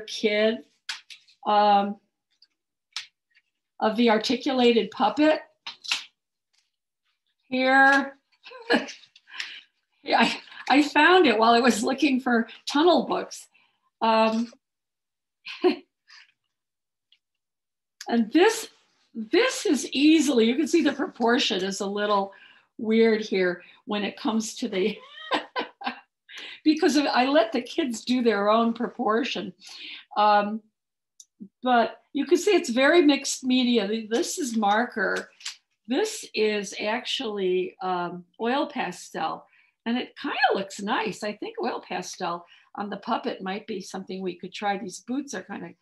kid of the articulated puppet here. Yeah, I found it while I was looking for tunnel books. And this is easily, you can see the proportion is a little weird here when it comes to the, because I let the kids do their own proportion. But you can see it's very mixed media. This is marker. This is actually oil pastel, and it kind of looks nice. I think oil pastel on the puppet might be something we could try. These boots are kind of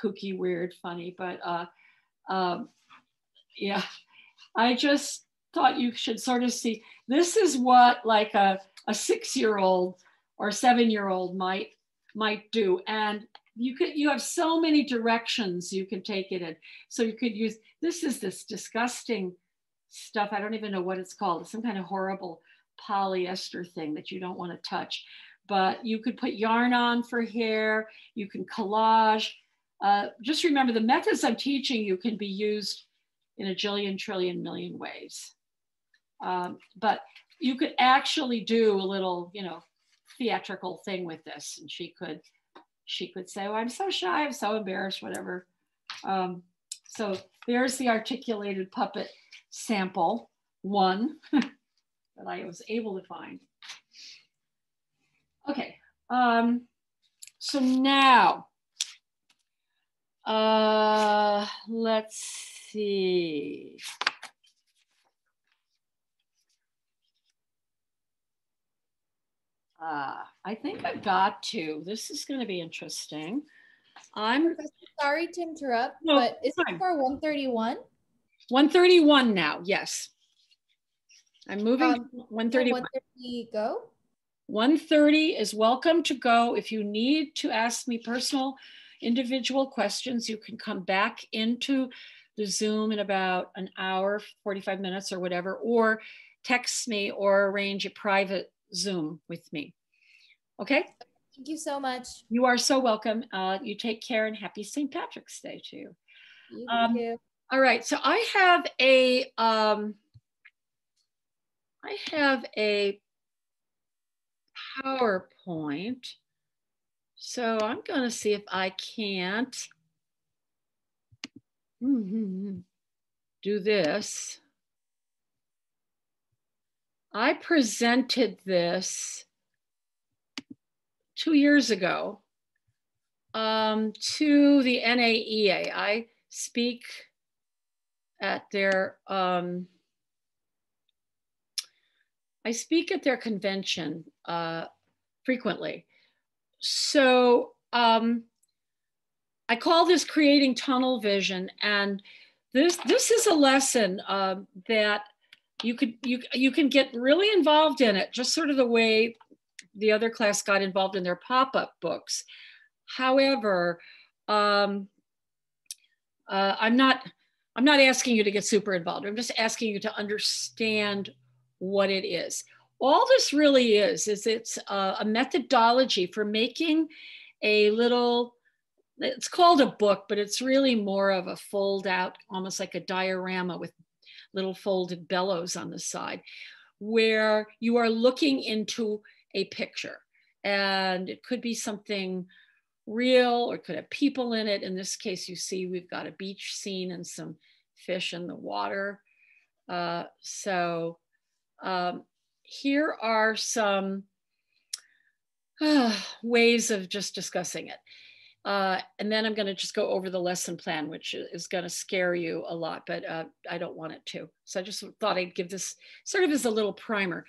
kooky, weird, funny, but yeah, I just thought you should sort of see, this is what like a 6-year-old or 7-year-old might do. And you have so many directions you can take it in. So you could use, this is this disgusting stuff. I don't even know what it's called. It's some kind of horrible polyester thing that you don't want to touch. But you could put yarn on for hair. You can collage. Just remember the methods I'm teaching you can be used in a jillion, trillion, million ways. But you could actually do a little, you know, theatrical thing with this. And she could say, oh, I'm so shy, I'm so embarrassed, whatever. So there's the articulated puppet sample one that I was able to find. Okay, so now, let's see. I think I've got to. This is going to be interesting. I'm sorry to interrupt, but is it for 131? 131 now, yes. I'm moving 131. 130 go? 130 is welcome to go. If you need to ask me personal individual questions, you can come back into the Zoom in about an hour, 45 minutes or whatever, or text me or arrange a private Zoom with me. Okay? Thank you so much. You are so welcome. You take care and happy St. Patrick's Day to you. You too. All right, so I have a PowerPoint. So I'm going to see if I can't do this. I presented this 2 years ago to the NAEA. I speak at their convention frequently. So I call this creating tunnel vision, and this is a lesson that you can get really involved in it, just sort of the way the other class got involved in their pop-up books. However, I'm not asking you to get super involved. I'm just asking you to understand what it is. All this really is it's a methodology for making a little, it's called a book, but it's really more of a fold out, almost like a diorama with little folded bellows on the side, where you are looking into a picture. And it could be something real, or it could have people in it. In this case, you see we've got a beach scene and some fish in the water. Here are some ways of just discussing it. And then I'm going to just go over the lesson plan, which is going to scare you a lot, but I don't want it to. So I just thought I'd give this sort of as a little primer.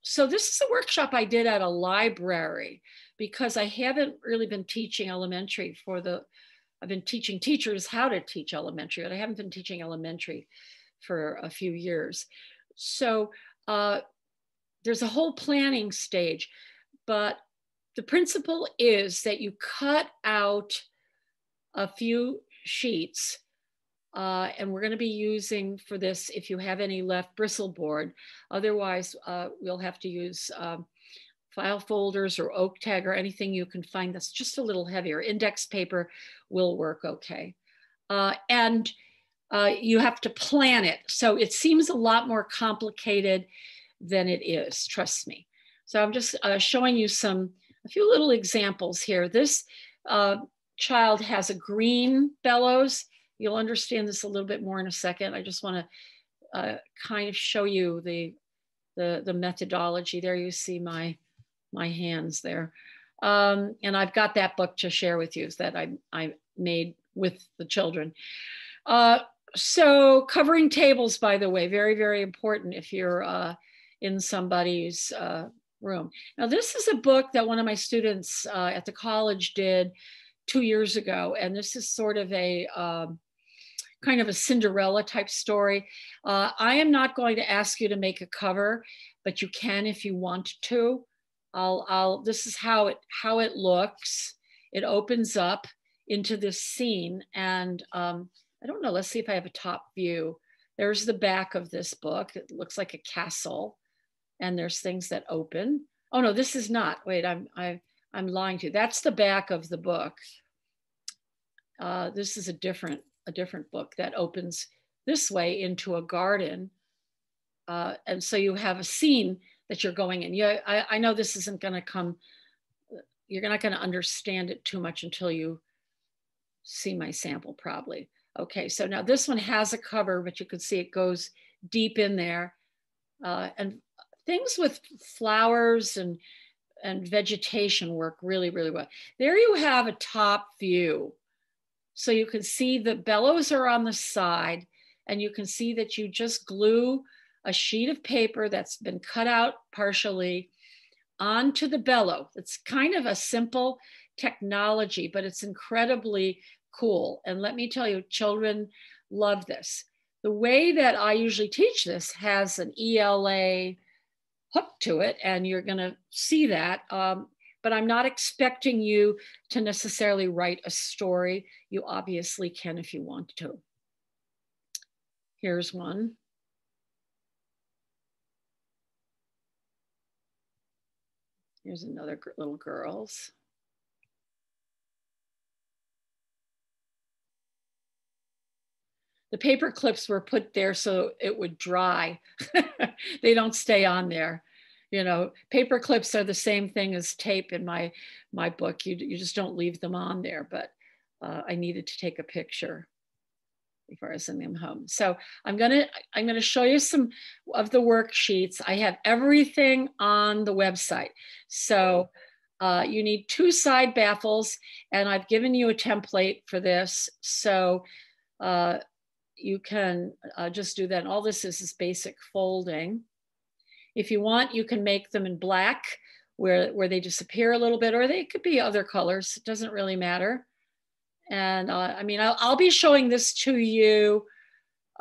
So this is a workshop I did at a library because I haven't really been teaching elementary I've been teaching teachers how to teach elementary, but I haven't been teaching elementary for a few years. So there's a whole planning stage, but the principle is that you cut out a few sheets, and we're going to be using for this, if you have any left, bristle board. Otherwise, we'll have to use file folders or oak tag or anything you can find that's just a little heavier. Index paper will work okay. And you have to plan it. So it seems a lot more complicated than it is, trust me. So I'm just showing you a few little examples here. This child has a green bellows. You'll understand this a little bit more in a second. I just want to kind of show you the methodology. There you see my hands there. And I've got that book to share with you that I made with the children. So covering tables, by the way, very, very important if you're in somebody's room. Now, this is a book that one of my students at the college did 2 years ago. And this is sort of a kind of a Cinderella type story. I am not going to ask you to make a cover, but you can if you want to. This is how it looks. It opens up into this scene. And I don't know, let's see if I have a top view. There's the back of this book. It looks like a castle. And there's things that open. Oh no, this is not. Wait, I'm lying to you. That's the back of the book. This is a different book that opens this way into a garden. And so you have a scene that you're going in. Yeah, I know this isn't going to come. You're not going to understand it too much until you see my sample probably. Okay, so now this one has a cover, but you can see it goes deep in there. And things with flowers and vegetation work really, really well. There you have a top view. So you can see the bellows are on the side, and you can see that you just glue a sheet of paper that's been cut out partially onto the bellow. It's kind of a simple technology, but it's incredibly cool. And let me tell you, children love this. The way that I usually teach this has an ELA hook to it, and you're going to see that. But I'm not expecting you to necessarily write a story. You obviously can if you want to. Here's one. Here's another little girl's. The paper clips were put there so it would dry. They don't stay on there. You know, paper clips are the same thing as tape in my book. You just don't leave them on there, but I needed to take a picture before I send them home. So I'm gonna show you some of the worksheets. I have everything on the website. So you need 2 side baffles, and I've given you a template for this. So you can just do that. And all this is basic folding. If you want, you can make them in black where they disappear a little bit, or they could be other colors. It doesn't really matter. And I mean, I'll be showing this to you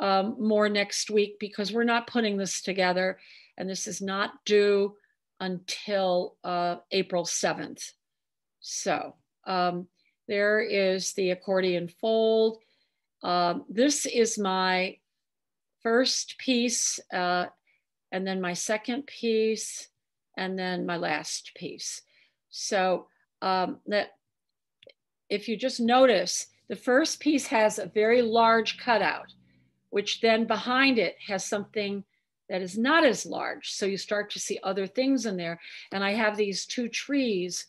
more next week because we're not putting this together, and this is not due until April 7th. So there is the accordion fold. This is my first piece, and then my second piece, and then my last piece. So that if you just notice, the first piece has a very large cutout, which then behind it has something that is not as large. So you start to see other things in there. And I have these 2 trees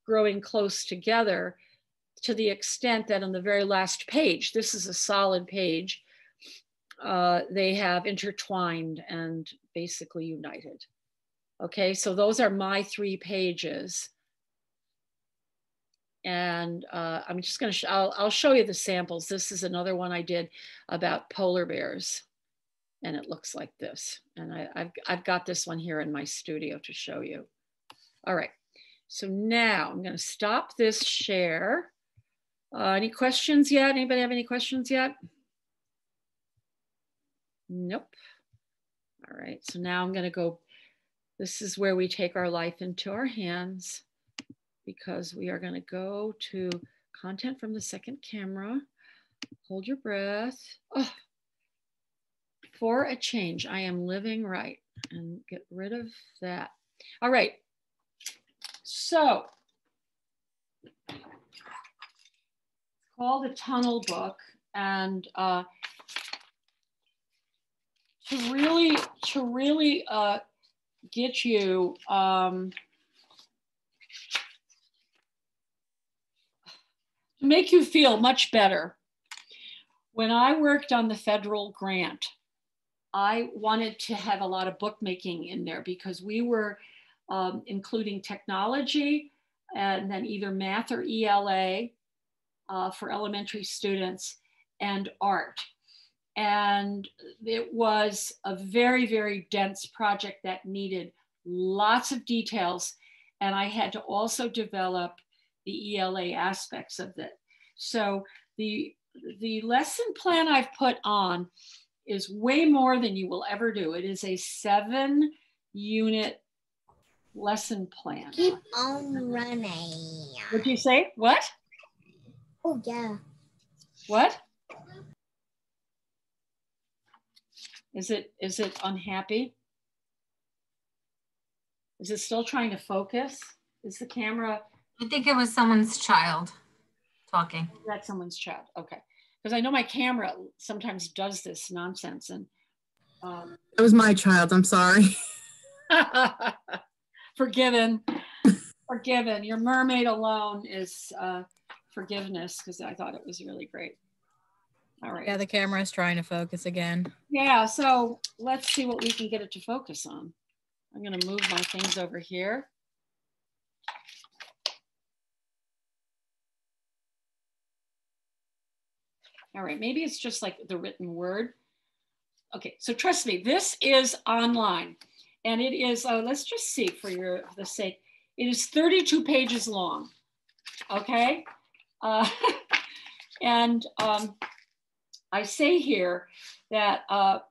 growing close together to the extent that on the very last page, this is a solid page, they have intertwined and basically united. Okay, so those are my 3 pages. And I'm just gonna, I'll show you the samples. This is another one I did about polar bears. And it looks like this. And I've got this one here in my studio to show you. All right, so now I'm gonna stop this share. Any questions yet? Anybody have any questions yet? Nope. All right, so now I'm gonna go, this is where we take our life into our hands, because we are gonna go to content from the second camera. Hold your breath. Oh, for a change, I am living right, and get rid of that. All right, So it's called a tunnel book, and to really get you to make you feel much better. When I worked on the federal grant, I wanted to have a lot of bookmaking in there because we were including technology and then either math or ELA for elementary students and art. And it was a very, very dense project that needed lots of details. And I had to also develop the ELA aspects of it. So the lesson plan I've put on is way more than you will ever do. It is a 7-unit lesson plan. Keep on running. What'd you say? What? Oh, yeah. What? Is it unhappy? Is it still trying to focus? Is the camera? I think it was someone's child talking. That's someone's child. Okay. Because I know my camera sometimes does this nonsense. And it was my child. I'm sorry. Forgiven. Forgiven. Your mermaid alone is forgiveness, because I thought it was really great. All right. Yeah, the camera is trying to focus again. Yeah, so let's see what we can get it to focus on. I'm going to move my things over here. All right, maybe it's just like the written word. Okay, so trust me, this is online. And it is, let's just see for the sake, it is 32 pages long, okay? And I say here that I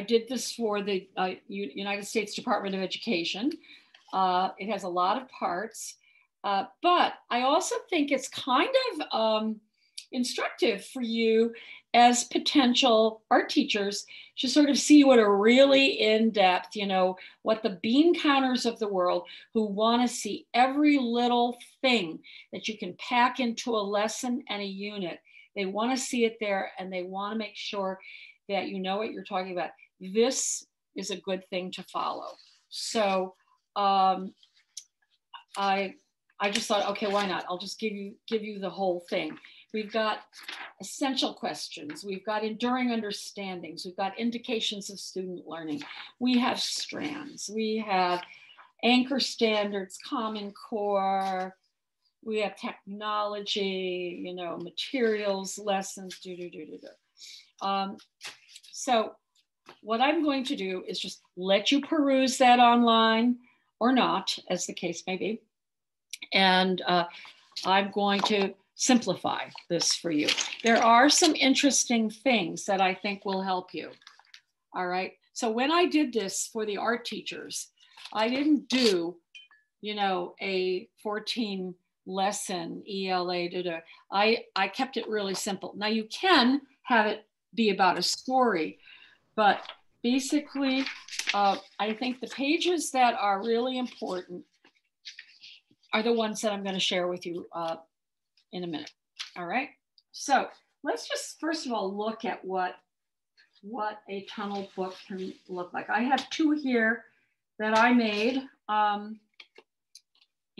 did this for the United States Department of Education. It has a lot of parts, but I also think it's kind of instructive for you as potential art teachers to sort of see what a really in-depth, what the bean counters of the world who want to see every little thing that you can pack into a lesson and a unit. They want to see it there, and they want to make sure that you know what you're talking about. This is a good thing to follow. So I just thought, okay, why not? I'll just give you the whole thing. We've got essential questions. We've got enduring understandings. We've got indications of student learning. We have strands. We have anchor standards, Common Core. We have technology, materials, lessons, So what I'm going to do is just let you peruse that online or not, as the case may be. And I'm going to simplify this for you. There are some interesting things that I think will help you. All right. So when I did this for the art teachers, I didn't do, a 14 lesson ELA. I kept it really simple. Now you can have it be about a story, but basically, I think the pages that are really important are the ones that I'm going to share with you in a minute. All right. So let's just first of all look at what a tunnel book can look like. I have 2 here that I made.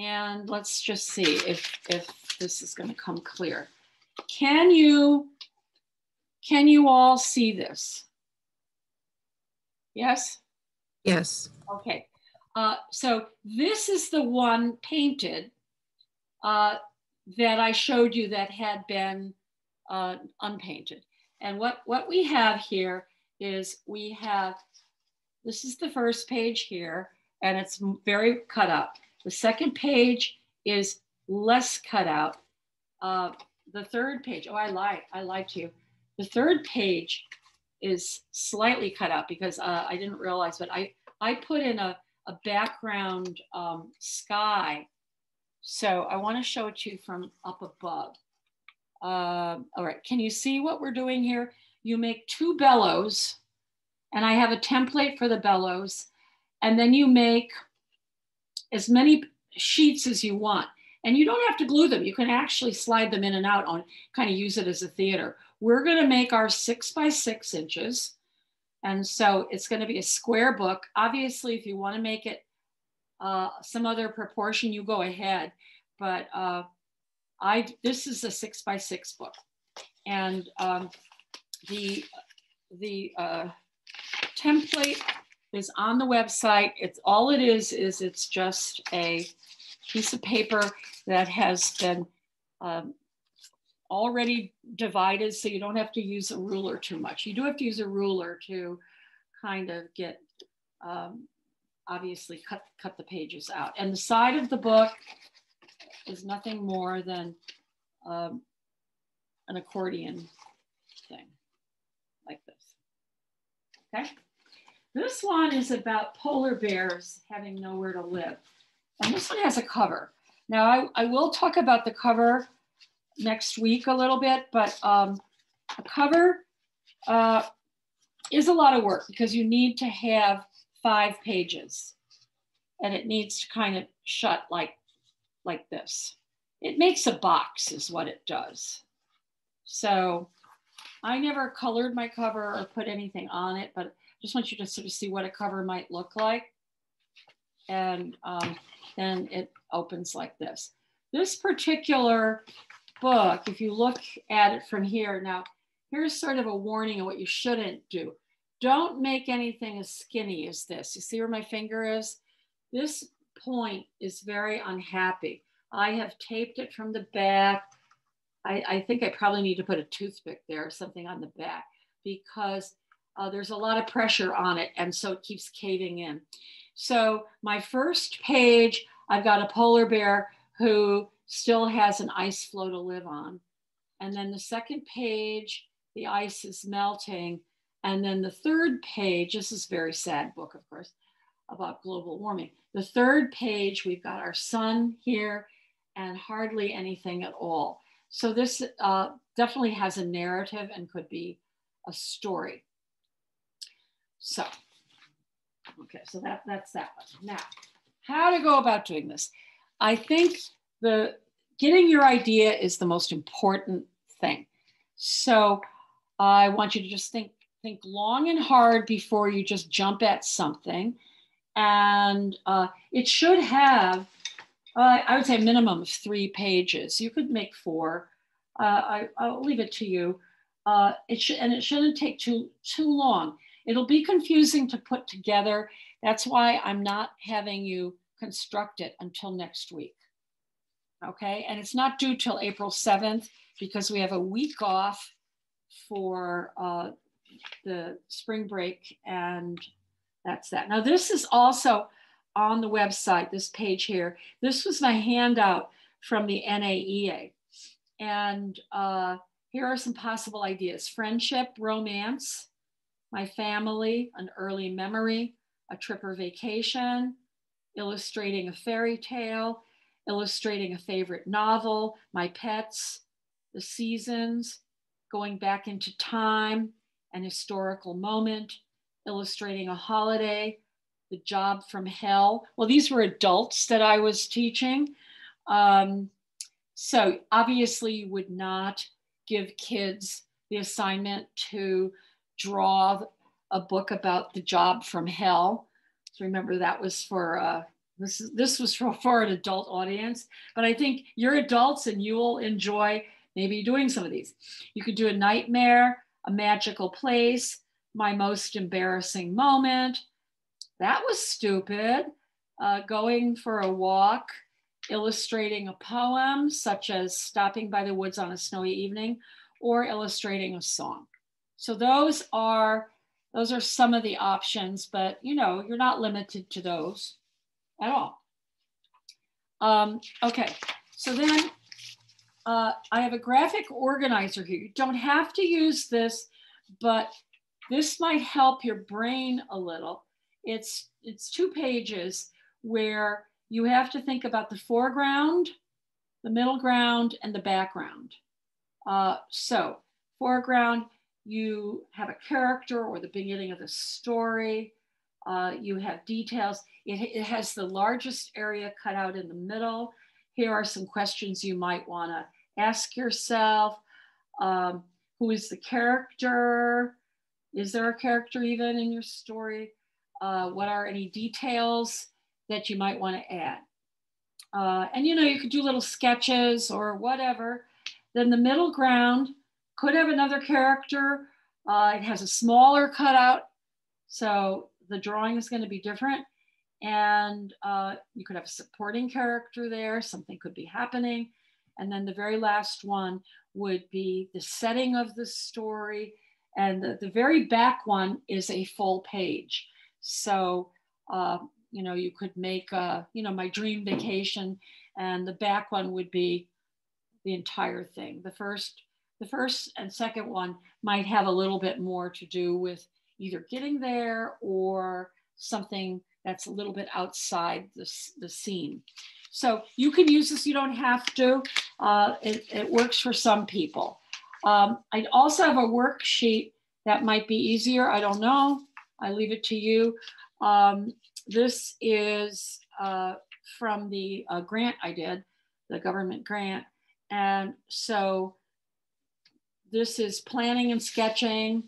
And let's just see if this is going to come clear. Can you all see this? Yes? Yes. Okay. So this is the one painted that I showed you that had been unpainted. And what we have here is this is the first page here, and it's very cut out. The second page is less cut out. The third page, I lied to you. The third page is slightly cut out because I didn't realize, but I put in a background sky. So I want to show it to you from up above. All right, can you see what we're doing here? You make 2 bellows, and I have a template for the bellows, and then you make as many sheets as you want. And you don't have to glue them. You can actually slide them in and out on, kind of use it as a theater. We're going to make our 6 by 6 inches. And so it's going to be a square book. Obviously, if you want to make it some other proportion, you go ahead. But this is a 6 by 6 book. And the template is on the website. It's just a piece of paper that has been already divided, so you don't have to use a ruler too much. You do have to use a ruler to kind of get, obviously cut the pages out. And the side of the book is nothing more than an accordion thing like this, okay? This one is about polar bears having nowhere to live. And this one has a cover. Now I will talk about the cover next week a little bit, but a cover is a lot of work because you need to have 5 pages and it needs to kind of shut like this. It makes a box is what it does. So I never colored my cover or put anything on it, but just want you to sort of see what a cover might look like. And then it opens like this. This particular book, if you look at it from here, now here's sort of a warning of what you shouldn't do. Don't make anything as skinny as this. You see where my finger is? This point is very unhappy. I have taped it from the back. I think I probably need to put a toothpick there or something on the back because there's a lot of pressure on it and so it keeps caving in. So my first page, I've got a polar bear who still has an ice floe to live on. And then the second page, the ice is melting. And then the third page, this is a very sad book, of course, about global warming. The third page, we've got our sun here and hardly anything at all. So this definitely has a narrative and could be a story. So, okay, so that's that one. Now, how to go about doing this. I think getting your idea is the most important thing. So I want you to just think long and hard before you just jump at something. And it should have, I would say a minimum of 3 pages. You could make 4. I'll leave it to you. It shouldn't take too long. It'll be confusing to put together. That's why I'm not having you construct it until next week. Okay, and it's not due till April 7th because we have a week off for the spring break, and that's that. Now this is also on the website, this page here. This was my handout from the NAEA. And here are some possible ideas: friendship, romance, my family, an early memory, a trip or vacation, illustrating a fairy tale, illustrating a favorite novel, my pets, the seasons, going back into time, an historical moment, illustrating a holiday, the job from hell. Well, these were adults that I was teaching. So obviously you would not give kids the assignment to draw a book about the job from hell. So remember that was for, this was for an adult audience, but I think you're adults and you will enjoy maybe doing some of these. You could do a nightmare, a magical place, my most embarrassing moment. That was stupid. Going for a walk, illustrating a poem, such as stopping by the woods on a snowy evening, or illustrating a song. So those are some of the options, but you know, you're not limited to those at all. Okay, so then I have a graphic organizer here. You don't have to use this, but this might help your brain a little. It's 2 pages where you have to think about the foreground, the middle ground, and the background. So foreground, you have a character or the beginning of the story. You have details. It has the largest area cut out in the middle. Here are some questions you might want to ask yourself. Who is the character? Is there a character even in your story? What are any details that you might want to add? And you could do little sketches or whatever. Then the middle ground could have another character. It has a smaller cutout, so the drawing is going to be different. And you could have a supporting character there. Something could be happening. And then the very last one would be the setting of the story. And the very back one is a full page. So, you could make, my dream vacation, and the back one would be the entire thing. The first and second one might have a little bit more to do with either getting there or something that's a little bit outside the scene. So you can use this, you don't have to. It works for some people. I also have a worksheet that might be easier. I don't know. I leave it to you. This is from the grant I did, the government grant. And so this is planning and sketching.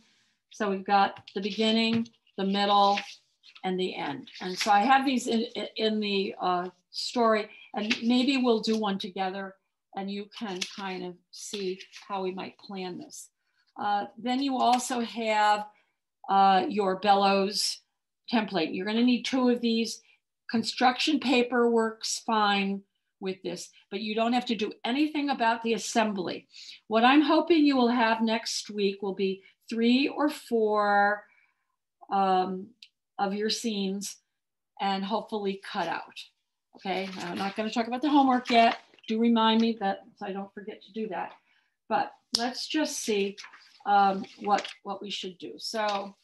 So we've got the beginning, the middle, and the end. And so I have these in the story, and maybe we'll do one together and you can kind of see how we might plan this. Then you also have your bellows template. You're going to need 2 of these. Construction paper works fine with this, but you don't have to do anything about the assembly. What I'm hoping you will have next week will be 3 or 4 of your scenes and hopefully cut out. Okay, I'm not going to talk about the homework yet. Do remind me that so I don't forget to do that. But let's just see what we should do. So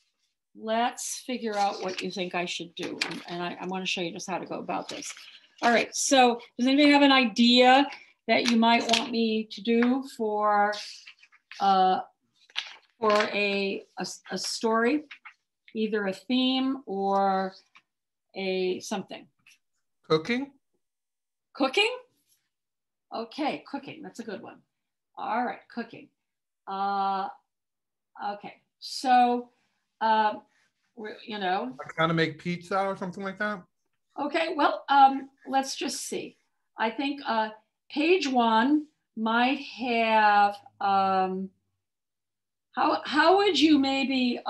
let's figure out what you think I should do. And I want to show you just how to go about this. All right, so does anybody have an idea that you might want me to do for a story, either a theme or a something? Cooking? Cooking? Okay, cooking, that's a good one. All right, cooking. Okay, so, Like how to make pizza or something like that? Okay, well, let's just see. I think page 1 might have, how would you maybe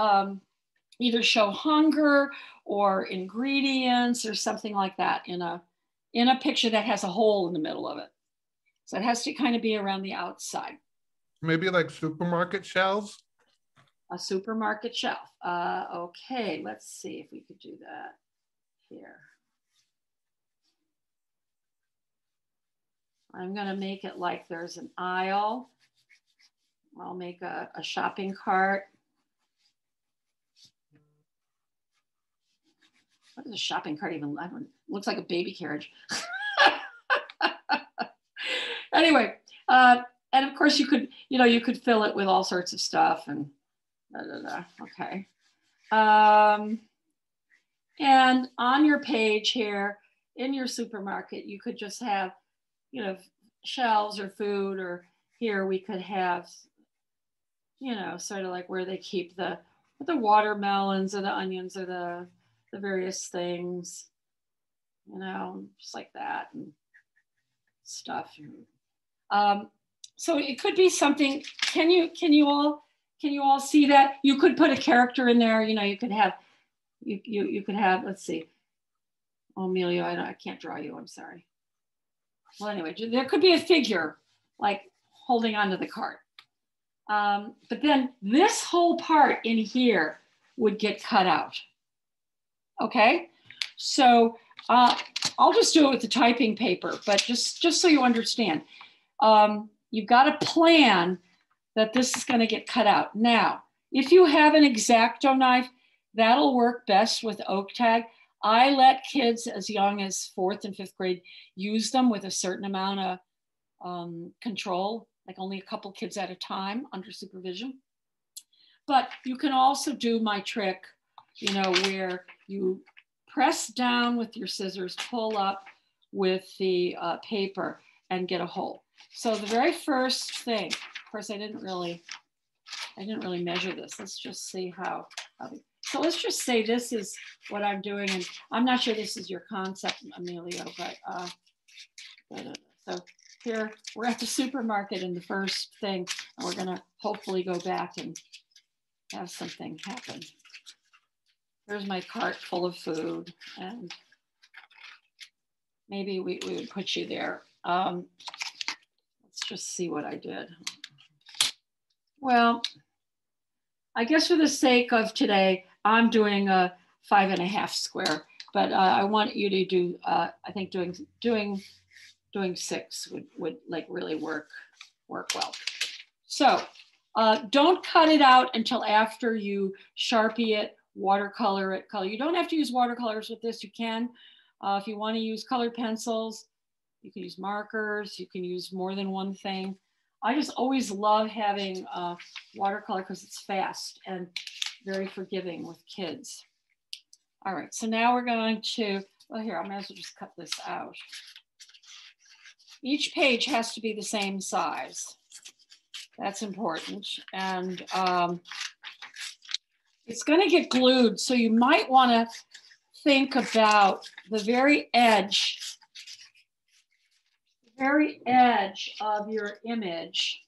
either show hunger or ingredients or something like that in a picture that has a hole in the middle of it. So it has to kind of be around the outside. Maybe like supermarket shelves? A supermarket shelf. Okay, let's see if we could do that here. I'm going to make it like there's an aisle. I'll make a shopping cart. What is a shopping cart even? It looks like a baby carriage. Anyway, and of course you could, you could fill it with all sorts of stuff and okay. And on your page here in your supermarket, you could just have, shelves or food, or here we could have, sort of like where they keep the watermelons or the onions or the various things, just like that and stuff. So it could be something. Can you all see that? You could put a character in there. You could have you could have. Let's see. Oh, Emilio, I can't draw you. I'm sorry. Well, anyway, there could be a figure like holding onto the cart. But then this whole part in here would get cut out. Okay, so I'll just do it with the typing paper, but just so you understand, you've got to plan that this is going to get cut out. Now, if you have an X-Acto knife, that'll work best with oak tag. I let kids as young as 4th and 5th grade use them with a certain amount of control, like only a couple kids at a time under supervision. But you can also do my trick you know, where you press down with your scissors, pull up with the paper and get a hole. So the very first thing, of course, I didn't really measure this. Let's just see how. So let's just say this is what I'm doing, and I'm not sure this is your concept, Emilio, but so here we're at the supermarket in the first thing, and we're gonna hopefully go back and have something happen. Here's my cart full of food, and maybe we would put you there. Let's just see what I did. Well, I guess for the sake of today, I'm doing a 5.5 square, but I want you to do, I think doing 6 would like really work well. So don't cut it out until after you Sharpie it, watercolor it, color. You don't have to use watercolors with this. You can, if you want to use colored pencils, you can use markers, you can use more than one thing. I just always love having watercolor because it's fast and very forgiving with kids. All right, so now we're going to, well here, I might as well just cut this out. Each page has to be the same size. That's important. And it's gonna get glued, so you might wanna think about the very edge of your image,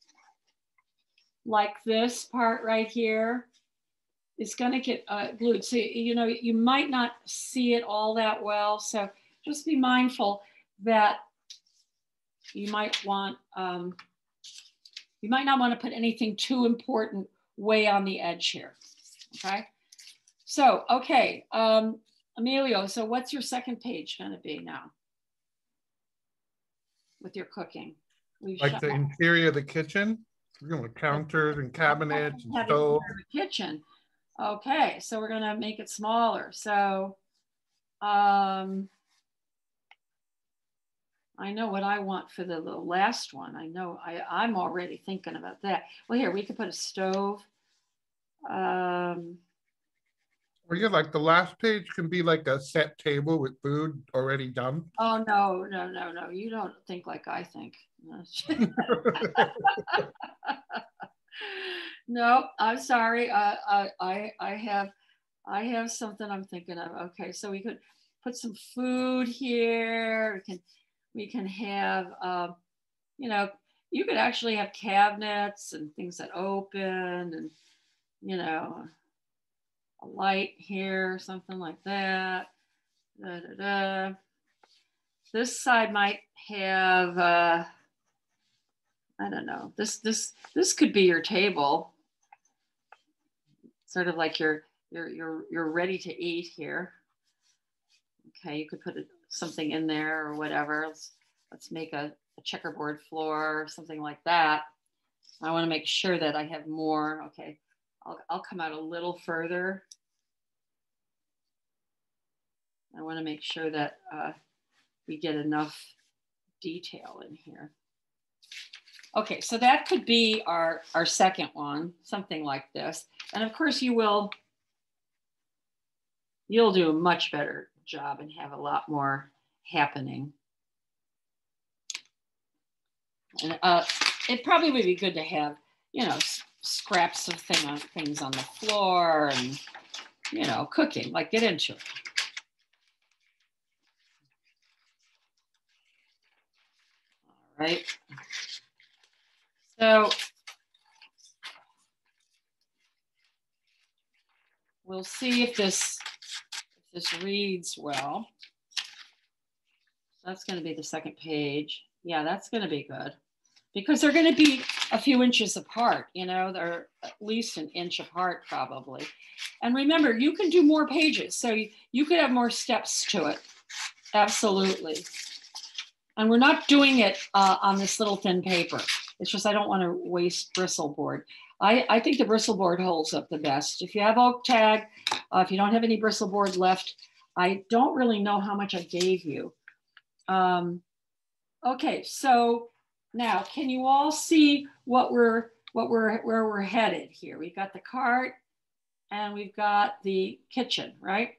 like this part right here, is going to get glued. So, you know, you might not see it all that well. So just be mindful that you might want, you might not want to put anything too important way on the edge here. Okay. So, okay. Emilio, so what's your second page going to be now? With your cooking. Like the interior of the kitchen, you know, counters and cabinets and stove. Kitchen. Okay, so we're gonna make it smaller. So I know what I want for the last one. I know I'm already thinking about that. Well, here we could put a stove. Or yeah, like the last page can be like a set table with food already done. Oh no. You don't think like I think. No, I'm sorry. I have something I'm thinking of. Okay, so we could put some food here. We can have you know, you could actually have cabinets and things that open, and you know, a light here, something like that. Da, da, da. This side might have, I don't know, this could be your table. Sort of like you're ready to eat here. Okay, you could put something in there or whatever. Let's make a checkerboard floor or something like that. I want to make sure that I have more. Okay, I'll come out a little further. I want to make sure that we get enough detail in here. Okay, so that could be our second one, something like this. And of course you'll do a much better job and have a lot more happening. And it probably would be good to have, you know, scraps of things on the floor and, you know, cooking, like get into it. All right. So we'll see if this reads well. That's going to be the second page. Yeah, that's going to be good because they're going to be a few inches apart. You know, they're at least an inch apart probably. And remember, you can do more pages, so you could have more steps to it. Absolutely. And we're not doing it on this little thin paper. It's just I don't want to waste bristle board. I think the bristle board holds up the best. If you have oak tag, if you don't have any bristle board left, I don't really know how much I gave you. Okay, so now can you all see where we're headed here? We got the cart, and we've got the kitchen, right?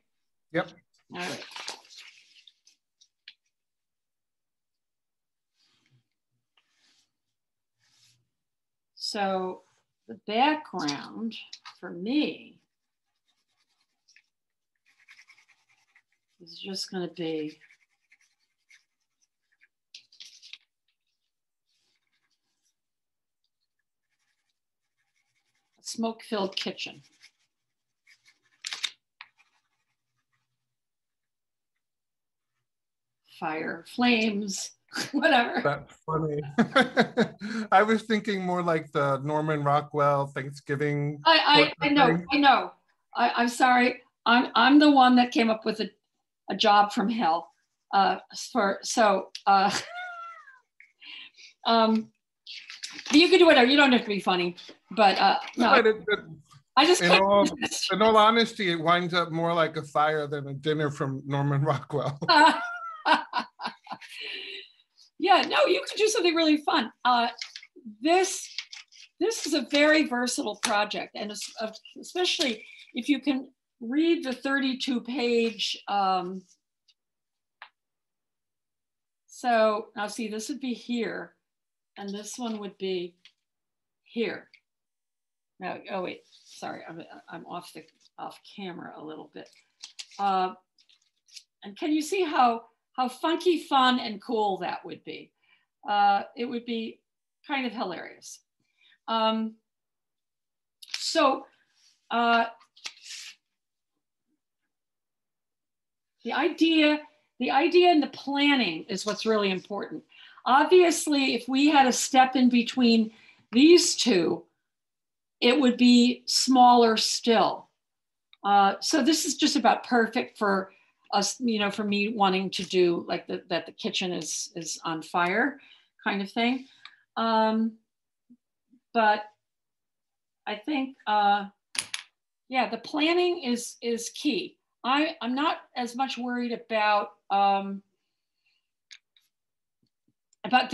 Yep. All right. So the background for me is just going to be a smoke-filled kitchen. Fire, flames, whatever. That's funny. I was thinking more like the Norman Rockwell Thanksgiving. I know. I'm sorry. I'm the one that came up with a job from hell. You can do whatever. You don't have to be funny, but no. I just in all honesty, it winds up more like a fire than a dinner from Norman Rockwell. Yeah, no, you could do something really fun. This is a very versatile project, and especially if you can read the 32-page. So now see, this would be here, and this one would be here. No, oh wait, sorry, I'm off camera a little bit. And can you see how funky, fun, and cool that would be? It would be kind of hilarious. The idea and the planning is what's really important. Obviously, if we had a step in between these two, it would be smaller still. So this is just about perfect for us, for me wanting to do like that the kitchen is on fire kind of thing. But I think, yeah, the planning is key. I'm not as much worried about the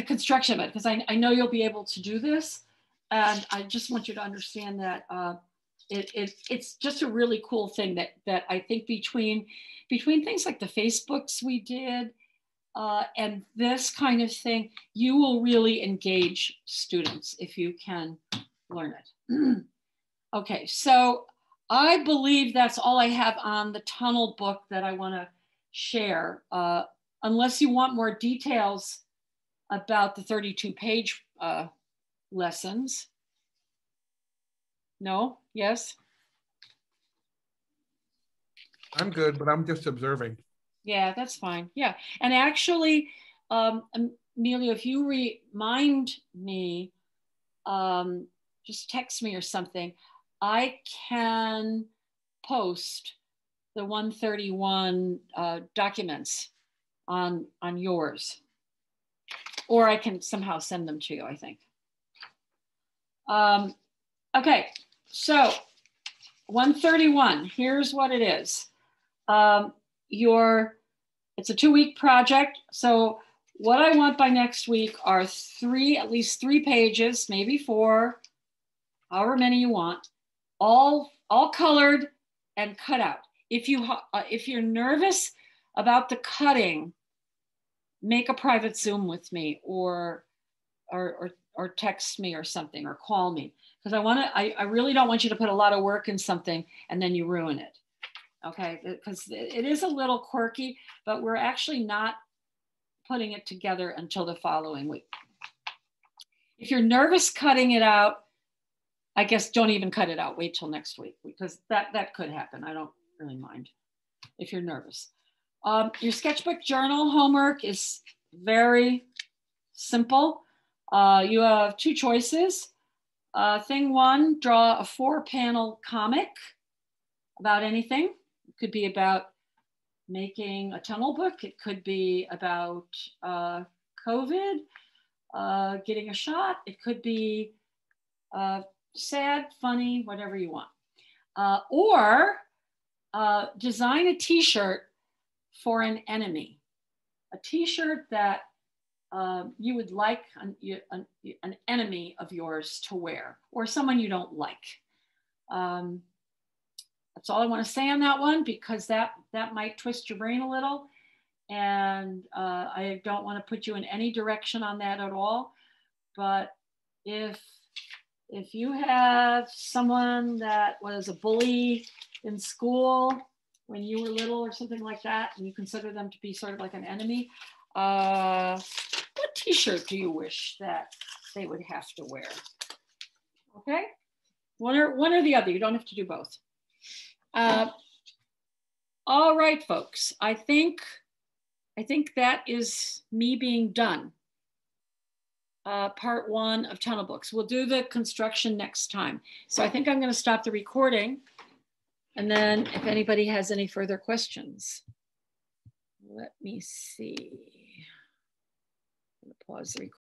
construction of it, because I know you'll be able to do this. And I just want you to understand that it's just a really cool thing that I think between things like the Facebooks we did and this kind of thing, you will really engage students if you can learn it. Okay, so I believe that's all I have on the tunnel book that I want to share, unless you want more details about the 32-page lessons. No? Yes? I'm good, but I'm just observing. Yeah, that's fine. Yeah. And actually, Amelia, if you remind me, just text me or something, I can post the 131 documents on yours, or I can somehow send them to you, I think. Okay, so 131, here's what it is. It's a 2-week project. So what I want by next week are at least 3 pages, maybe 4, however many you want, all colored and cut out. If you're nervous about the cutting, make a private Zoom with me or text me or something, or call me, because I really don't want you to put a lot of work in something and then you ruin it. Okay, because it is a little quirky, but we're actually not putting it together until the following week. If you're nervous cutting it out, I guess don't even cut it out. Wait till next week, because that could happen. I don't really mind if you're nervous. Your sketchbook journal homework is very simple. You have 2 choices. Thing 1, draw a 4-panel comic about anything. It could be about making a tunnel book. It could be about COVID, getting a shot. It could be sad, funny, whatever you want. Or design a t-shirt for an enemy. A t-shirt that you would like an enemy of yours to wear, or someone you don't like. That's all I want to say on that one, because that might twist your brain a little. And I don't want to put you in any direction on that at all. But if you have someone that was a bully in school when you were little or something like that, and you consider them to be sort of like an enemy, what t-shirt do you wish that they would have to wear? Okay, one or the other. You don't have to do both. All right, folks. I think that is me being done. Part 1 of Tunnel Books. We'll do the construction next time. So I think I'm going to stop the recording. And then if anybody has any further questions, let me see. I'm going to pause the recording.